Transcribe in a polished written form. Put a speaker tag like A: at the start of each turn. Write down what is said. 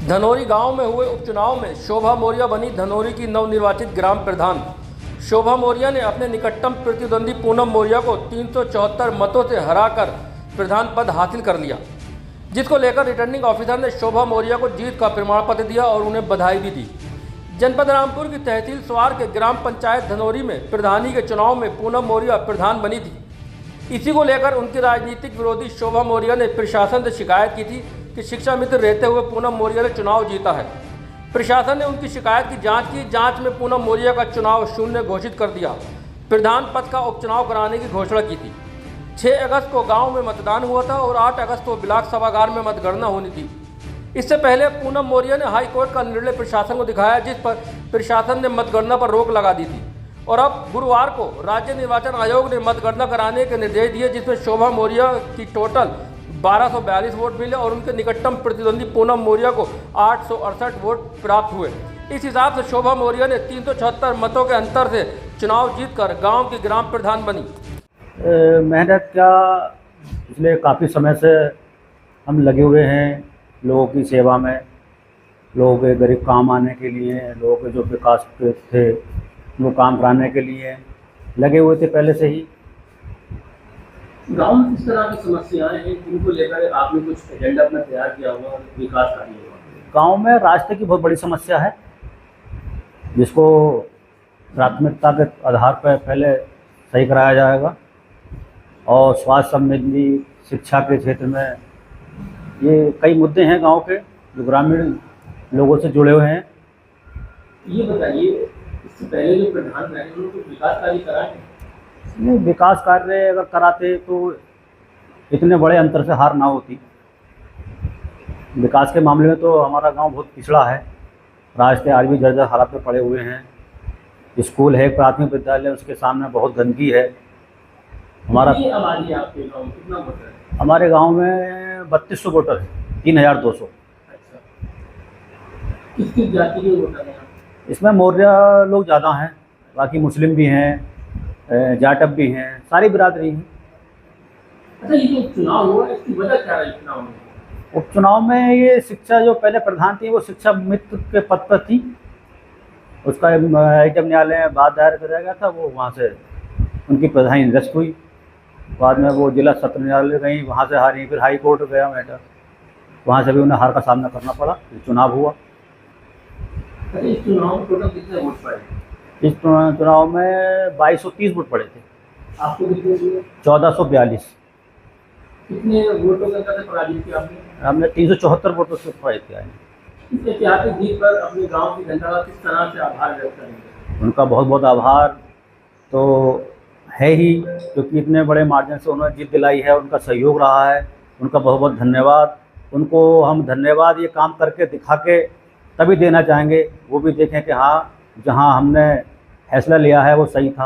A: धनौरी गांव में हुए उपचुनाव में शोभा मौर्य बनी धनौरी की नवनिर्वाचित ग्राम प्रधान। शोभा मौर्य ने अपने निकटतम प्रतिद्वंदी पूनम मौर्य को 374 मतों से हराकर प्रधान पद हासिल कर लिया, जिसको लेकर रिटर्निंग ऑफिसर ने शोभा मौर्य को जीत का प्रमाण पत्र दिया और उन्हें बधाई भी दी। जनपद रामपुर की तहसील स्वार के ग्राम पंचायत धनौरी में प्रधानी के चुनाव में पूनम मौर्य प्रधान बनी थी। इसी को लेकर उनकी राजनीतिक विरोधी शोभा मौर्य ने प्रशासन से शिकायत की थी कि शिक्षा मित्र रहते हुए पूनम मौर्य ने चुनाव जीता है। प्रशासन ने उनकी शिकायत की जांच की। जांच में पूनम मौर्य का चुनाव शून्य घोषित कर दिया। प्रधान पद का उपचुनाव कराने की घोषणा की थी। 6 अगस्त को गांव में मतदान हुआ था और 8 अगस्त को ब्लॉक सभागार में मतगणना होनी थी। इससे पहले पूनम मौर्य ने हाईकोर्ट का निर्णय प्रशासन को दिखाया, जिस पर प्रशासन ने मतगणना पर रोक लगा दी थी। और अब गुरुवार को राज्य निर्वाचन आयोग ने मतगणना कराने के निर्देश दिए, जिसमें शोभा मौर्य की टोटल 1242 वोट मिले और उनके निकटतम प्रतिद्वंदी पूनम मौर्य को 868 वोट प्राप्त हुए। इस हिसाब से शोभा मौर्य ने 376 मतों के अंतर से चुनाव जीतकर गांव की ग्राम प्रधान बनी।
B: मेहनत क्या, पिछले काफ़ी समय से हम लगे हुए हैं लोगों की सेवा में, लोगों के गरीब काम आने के लिए, लोगों के जो विकास थे वो काम कराने के लिए लगे हुए थे पहले से ही।
C: गांव में किस तरह की समस्याएं हैं जिनको लेकर आपने कुछ एजेंडा अपना तैयार किया हुआ और विकास कार्य हुआ?
B: गांव में रास्ते की बहुत बड़ी समस्या है, जिसको प्राथमिकता के आधार पर पहले सही कराया जाएगा। और स्वास्थ्य संबंधी, शिक्षा के क्षेत्र में ये कई मुद्दे हैं गांव के जो ग्रामीण लोगों से जुड़े हुए हैं।
C: ये बताइए, इससे पहले जो प्रधान रहे उन्होंने कुछ विकास कार्य कराए?
B: नहीं, विकास कार्य अगर कराते तो इतने बड़े अंतर से हार ना होती। विकास के मामले में तो हमारा गांव बहुत पिछड़ा है। रास्ते आज भी जर्जर हालत में पड़े हुए हैं। स्कूल है, प्राथमिक विद्यालय, उसके सामने बहुत गंदगी है। हमारा
C: आबादी है आपके गाँव में, कितना वोटर है?
B: हमारे गांव में 3200 वोटर है, 3200।
C: अच्छा, किस किस जाति के वोटर हैं?
B: इसमें मौर्य लोग ज़्यादा हैं, बाकी मुस्लिम भी हैं, जाटव भी हैं, सारी बिरादरी हैं।
C: अच्छा, ये जो चुनाव हुआ इसकी वजह क्या रही चुनाव में?
B: उपचुनाव में ये शिक्षा जो पहले प्रधान थी वो शिक्षा मित्र के पद पर थी। उसका जब न्यायालय में बात दायर कराया गया था, वो वहाँ से उनकी प्रधानी निरस्त हुई। बाद में वो जिला सत्र न्यायालय गई, वहाँ से हारी, फिर हाई कोर्ट गया मैटर, वहाँ से भी उन्हें हार का सामना करना पड़ा। चुनाव हुआ।
C: इस चुनाव में टोटल कितने वोट पड़े?
B: इस चुनाव में 2230 वोट पड़े थे।
C: आपको कितने दिए?
B: 1442।
C: कितने वोटों के अंतर से पराजित किया आपने?
B: हमने 374 वोटों से पराजित किया है।
C: इस ऐतिहासिक जीत पर अपने गांव की जनता का किस तरह से आभार व्यक्त करेंगे?
B: उनका बहुत बहुत आभार तो है ही, क्योंकि इतने बड़े मार्जिन से उन्होंने जीत दिलाई है। उनका सहयोग रहा है, उनका बहुत बहुत धन्यवाद। उनको हम धन्यवाद ये काम करके दिखा के तभी देना चाहेंगे, वो भी देखें कि हाँ, जहाँ हमने फैसला लिया है वो सही था।